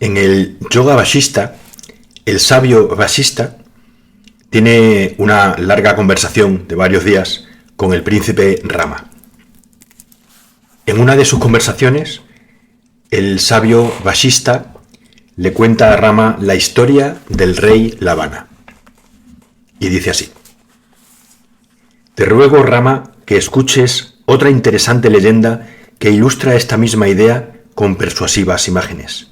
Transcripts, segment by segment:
En el yoga vasista, el sabio vasista tiene una larga conversación de varios días con el príncipe Rama. En una de sus conversaciones, el sabio vasista le cuenta a Rama la historia del rey Lavana. Y dice así: Te ruego, Rama, que escuches otra interesante leyenda que ilustra esta misma idea con persuasivas imágenes.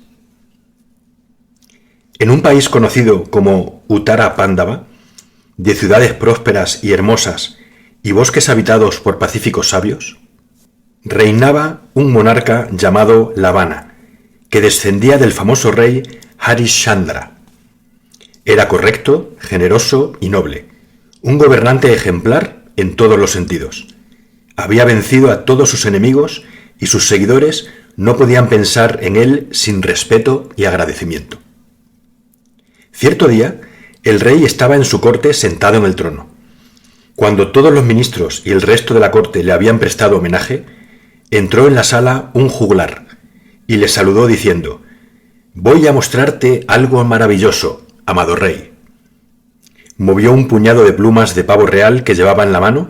En un país conocido como Uttara Pándava, de ciudades prósperas y hermosas y bosques habitados por pacíficos sabios, reinaba un monarca llamado Lavana, que descendía del famoso rey Harishchandra. Era correcto, generoso y noble, un gobernante ejemplar en todos los sentidos. Había vencido a todos sus enemigos y sus seguidores no podían pensar en él sin respeto y agradecimiento. Cierto día, el rey estaba en su corte sentado en el trono. Cuando todos los ministros y el resto de la corte le habían prestado homenaje, entró en la sala un juglar y le saludó diciendo: «Voy a mostrarte algo maravilloso, amado rey». Movió un puñado de plumas de pavo real que llevaba en la mano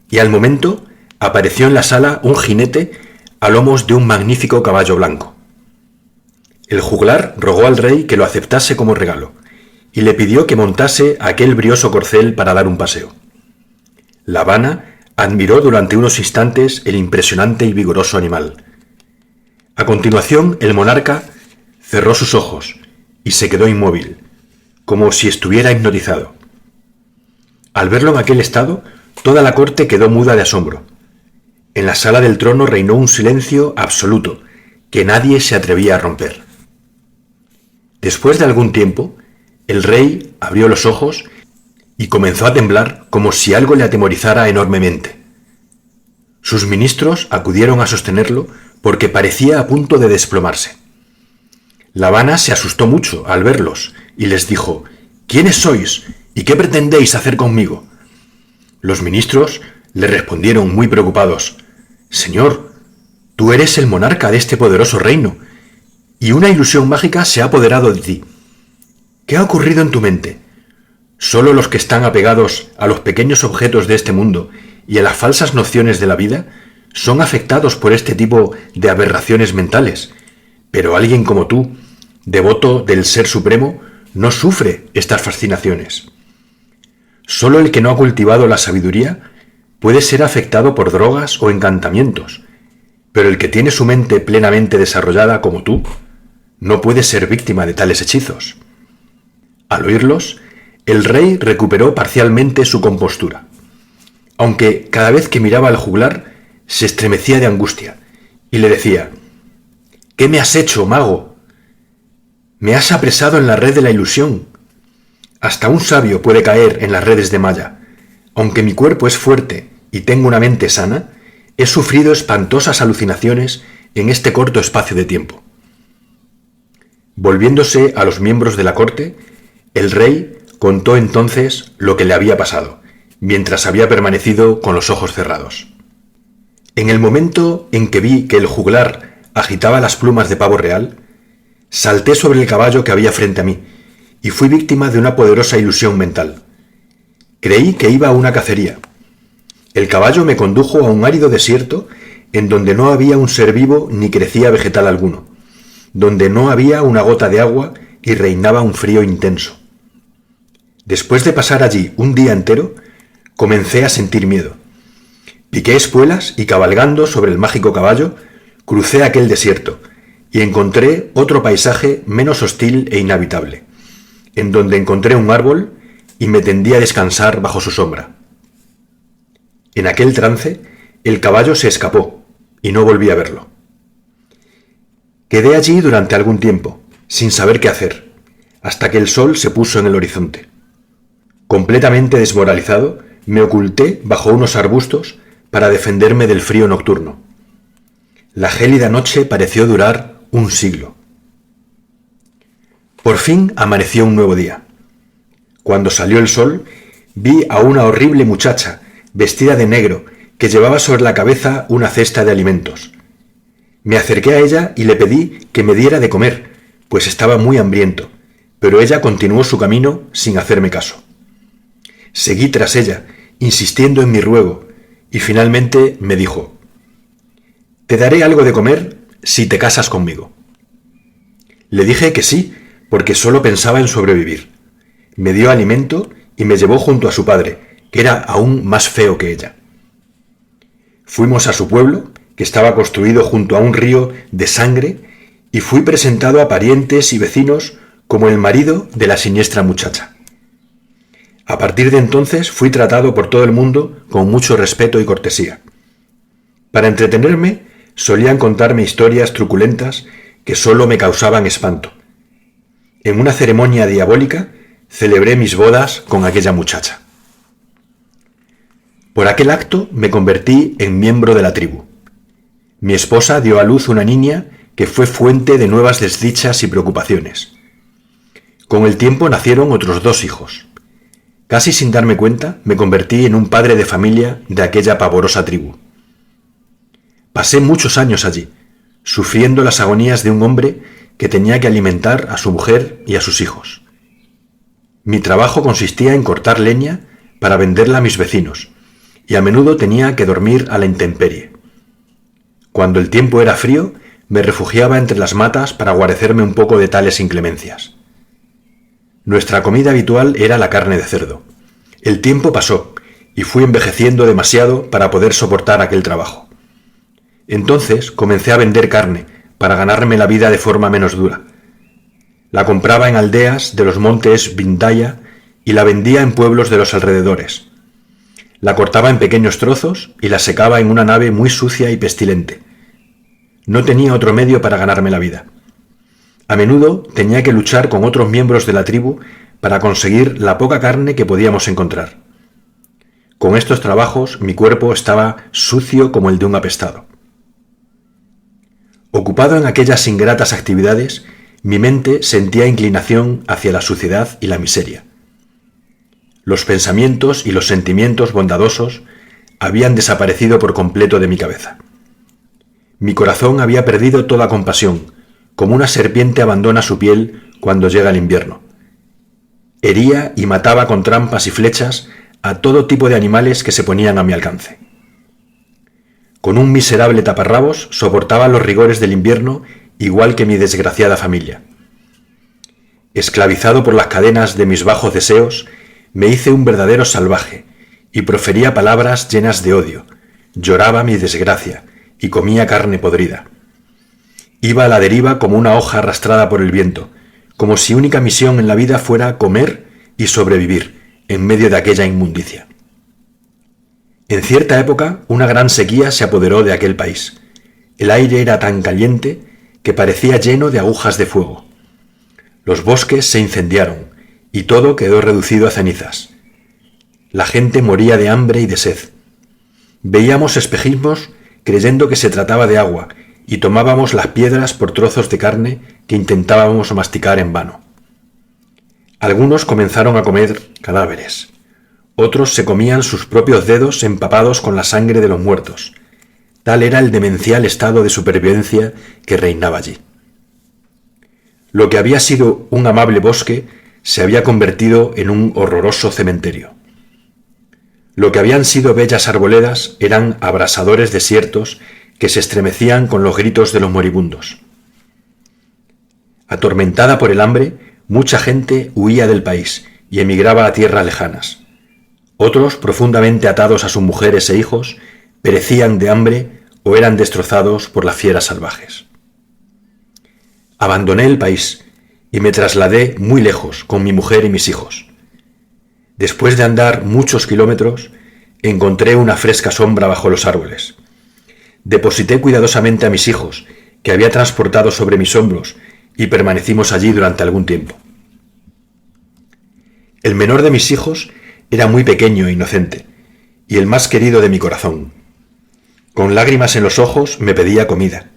y al momento apareció en la sala un jinete a lomos de un magnífico caballo blanco. El juglar rogó al rey que lo aceptase como regalo y le pidió que montase aquel brioso corcel para dar un paseo. Lavana admiró durante unos instantes el impresionante y vigoroso animal. A continuación, el monarca cerró sus ojos y se quedó inmóvil, como si estuviera hipnotizado. Al verlo en aquel estado, toda la corte quedó muda de asombro. En la sala del trono reinó un silencio absoluto que nadie se atrevía a romper. Después de algún tiempo, el rey abrió los ojos y comenzó a temblar como si algo le atemorizara enormemente. Sus ministros acudieron a sostenerlo porque parecía a punto de desplomarse. Lavana se asustó mucho al verlos y les dijo: «¿Quiénes sois y qué pretendéis hacer conmigo?». Los ministros le respondieron muy preocupados: «Señor, tú eres el monarca de este poderoso reino y una ilusión mágica se ha apoderado de ti. ¿Qué ha ocurrido en tu mente? Solo los que están apegados a los pequeños objetos de este mundo y a las falsas nociones de la vida son afectados por este tipo de aberraciones mentales, pero alguien como tú, devoto del Ser Supremo, no sufre estas fascinaciones. Solo el que no ha cultivado la sabiduría puede ser afectado por drogas o encantamientos, pero el que tiene su mente plenamente desarrollada como tú no puede ser víctima de tales hechizos». Al oírlos, el rey recuperó parcialmente su compostura, aunque cada vez que miraba al juglar se estremecía de angustia y le decía: «¿Qué me has hecho, mago? Me has apresado en la red de la ilusión. Hasta un sabio puede caer en las redes de Maya. Aunque mi cuerpo es fuerte y tengo una mente sana, he sufrido espantosas alucinaciones en este corto espacio de tiempo». Volviéndose a los miembros de la corte, el rey contó entonces lo que le había pasado, mientras había permanecido con los ojos cerrados. En el momento en que vi que el juglar agitaba las plumas de pavo real, salté sobre el caballo que había frente a mí y fui víctima de una poderosa ilusión mental. Creí que iba a una cacería. El caballo me condujo a un árido desierto en donde no había un ser vivo ni crecía vegetal alguno, donde no había una gota de agua y reinaba un frío intenso. Después de pasar allí un día entero, comencé a sentir miedo. Piqué espuelas y cabalgando sobre el mágico caballo, crucé aquel desierto y encontré otro paisaje menos hostil e inhabitable, en donde encontré un árbol y me tendí a descansar bajo su sombra. En aquel trance, el caballo se escapó y no volví a verlo. Quedé allí durante algún tiempo, sin saber qué hacer, hasta que el sol se puso en el horizonte. Completamente desmoralizado, me oculté bajo unos arbustos para defenderme del frío nocturno. La gélida noche pareció durar un siglo. Por fin amaneció un nuevo día. Cuando salió el sol, vi a una horrible muchacha, vestida de negro, que llevaba sobre la cabeza una cesta de alimentos. Me acerqué a ella y le pedí que me diera de comer, pues estaba muy hambriento, pero ella continuó su camino sin hacerme caso. Seguí tras ella, insistiendo en mi ruego, y finalmente me dijo: «Te daré algo de comer si te casas conmigo». Le dije que sí, porque solo pensaba en sobrevivir. Me dio alimento y me llevó junto a su padre, que era aún más feo que ella. Fuimos a su pueblo, que estaba construido junto a un río de sangre, y fui presentado a parientes y vecinos como el marido de la siniestra muchacha. A partir de entonces fui tratado por todo el mundo con mucho respeto y cortesía. Para entretenerme, solían contarme historias truculentas que solo me causaban espanto. En una ceremonia diabólica celebré mis bodas con aquella muchacha. Por aquel acto me convertí en miembro de la tribu. Mi esposa dio a luz una niña que fue fuente de nuevas desdichas y preocupaciones. Con el tiempo nacieron otros 2 hijos. Casi sin darme cuenta, me convertí en un padre de familia de aquella pavorosa tribu. Pasé muchos años allí, sufriendo las agonías de un hombre que tenía que alimentar a su mujer y a sus hijos. Mi trabajo consistía en cortar leña para venderla a mis vecinos, y a menudo tenía que dormir a la intemperie. Cuando el tiempo era frío, me refugiaba entre las matas para guarecerme un poco de tales inclemencias. Nuestra comida habitual era la carne de cerdo. El tiempo pasó, y fui envejeciendo demasiado para poder soportar aquel trabajo. Entonces comencé a vender carne, para ganarme la vida de forma menos dura. La compraba en aldeas de los montes Vindaya y la vendía en pueblos de los alrededores. La cortaba en pequeños trozos y la secaba en una nave muy sucia y pestilente. No tenía otro medio para ganarme la vida. A menudo tenía que luchar con otros miembros de la tribu para conseguir la poca carne que podíamos encontrar. Con estos trabajos mi cuerpo estaba sucio como el de un apestado. Ocupado en aquellas ingratas actividades, mi mente sentía inclinación hacia la suciedad y la miseria. Los pensamientos y los sentimientos bondadosos habían desaparecido por completo de mi cabeza. Mi corazón había perdido toda compasión, como una serpiente abandona su piel cuando llega el invierno. Hería y mataba con trampas y flechas a todo tipo de animales que se ponían a mi alcance. Con un miserable taparrabos soportaba los rigores del invierno igual que mi desgraciada familia. Esclavizado por las cadenas de mis bajos deseos, me hice un verdadero salvaje y profería palabras llenas de odio, lloraba mi desgracia y comía carne podrida. Iba a la deriva como una hoja arrastrada por el viento, como si única misión en la vida fuera comer y sobrevivir en medio de aquella inmundicia. En cierta época, una gran sequía se apoderó de aquel país. El aire era tan caliente que parecía lleno de agujas de fuego. Los bosques se incendiaron y todo quedó reducido a cenizas. La gente moría de hambre y de sed. Veíamos espejismos creyendo que se trataba de agua y tomábamos las piedras por trozos de carne que intentábamos masticar en vano. Algunos comenzaron a comer cadáveres. Otros se comían sus propios dedos empapados con la sangre de los muertos. Tal era el demencial estado de supervivencia que reinaba allí. Lo que había sido un amable bosque se había convertido en un horroroso cementerio. Lo que habían sido bellas arboledas eran abrasadores desiertos que se estremecían con los gritos de los moribundos. Atormentada por el hambre, mucha gente huía del país y emigraba a tierras lejanas. Otros, profundamente atados a sus mujeres e hijos, perecían de hambre o eran destrozados por las fieras salvajes. Abandoné el país y me trasladé muy lejos con mi mujer y mis hijos. Después de andar muchos kilómetros, encontré una fresca sombra bajo los árboles. Deposité cuidadosamente a mis hijos, que había transportado sobre mis hombros, y permanecimos allí durante algún tiempo. El menor de mis hijos era muy pequeño e inocente, y el más querido de mi corazón. Con lágrimas en los ojos me pedía comida.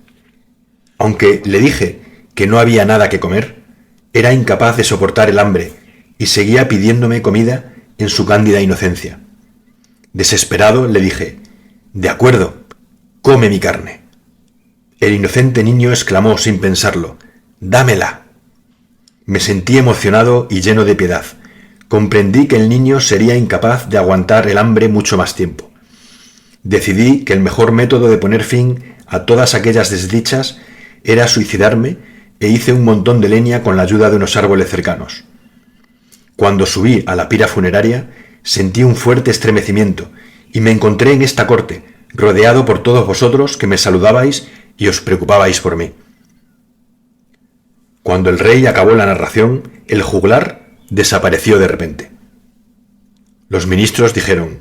Aunque le dije que no había nada que comer, era incapaz de soportar el hambre y seguía pidiéndome comida en su cándida inocencia. Desesperado le dije: «De acuerdo, come mi carne». El inocente niño exclamó sin pensarlo: «¡Dámela!». Me sentí emocionado y lleno de piedad. Comprendí que el niño sería incapaz de aguantar el hambre mucho más tiempo. Decidí que el mejor método de poner fin a todas aquellas desdichas era suicidarme e hice un montón de leña con la ayuda de unos árboles cercanos. Cuando subí a la pira funeraria, sentí un fuerte estremecimiento y me encontré en esta corte, rodeado por todos vosotros que me saludabais y os preocupabais por mí. Cuando el rey acabó la narración, el juglar desapareció de repente. Los ministros dijeron: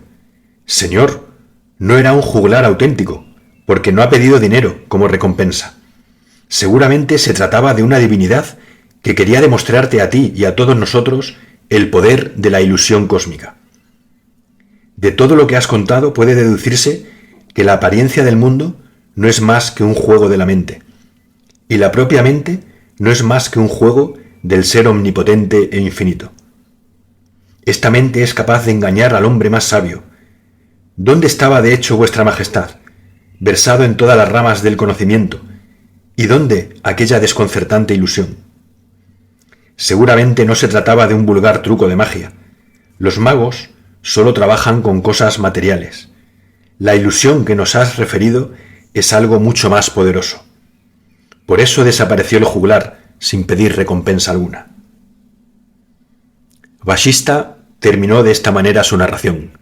«Señor, no era un juglar auténtico, porque no ha pedido dinero como recompensa. Seguramente se trataba de una divinidad que quería demostrarte a ti y a todos nosotros el poder de la ilusión cósmica. De todo lo que has contado puede deducirse que la apariencia del mundo no es más que un juego de la mente, y la propia mente no es más que un juego del ser omnipotente e infinito. Esta mente es capaz de engañar al hombre más sabio. ¿Dónde estaba de hecho vuestra majestad, versado en todas las ramas del conocimiento, y dónde aquella desconcertante ilusión? Seguramente no se trataba de un vulgar truco de magia. Los magos solo trabajan con cosas materiales. La ilusión que nos has referido es algo mucho más poderoso. Por eso desapareció el juglar sin pedir recompensa alguna». Vashista terminó de esta manera su narración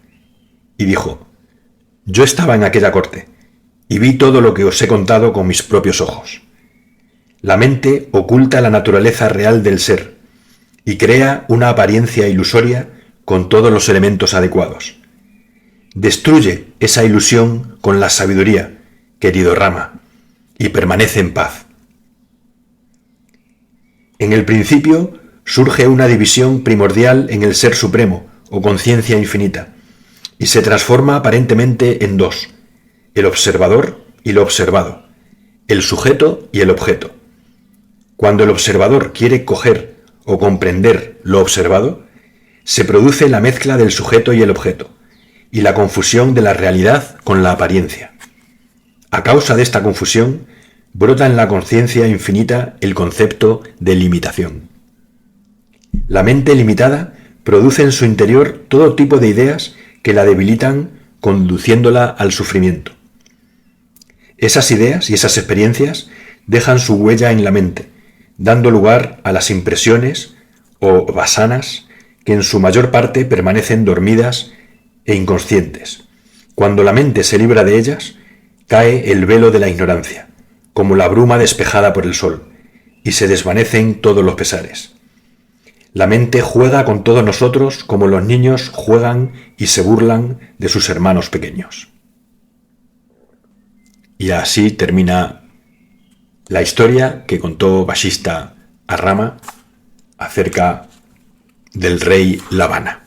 y dijo: «Yo estaba en aquella corte y vi todo lo que os he contado con mis propios ojos. La mente oculta la naturaleza real del ser y crea una apariencia ilusoria con todos los elementos adecuados. Destruye esa ilusión con la sabiduría, querido Rama, y permanece en paz. En el principio surge una división primordial en el Ser Supremo o conciencia infinita, y se transforma aparentemente en dos: el observador y lo observado, el sujeto y el objeto. Cuando el observador quiere coger o comprender lo observado, se produce la mezcla del sujeto y el objeto, y la confusión de la realidad con la apariencia. A causa de esta confusión, brota en la conciencia infinita el concepto de limitación. La mente limitada produce en su interior todo tipo de ideas que la debilitan, conduciéndola al sufrimiento. Esas ideas y esas experiencias dejan su huella en la mente, dando lugar a las impresiones o vasanas que en su mayor parte permanecen dormidas e inconscientes. Cuando la mente se libra de ellas, cae el velo de la ignorancia, como la bruma despejada por el sol, y se desvanecen todos los pesares. La mente juega con todos nosotros como los niños juegan y se burlan de sus hermanos pequeños». Y así termina la historia que contó Vashista a Rama acerca del rey Lavana.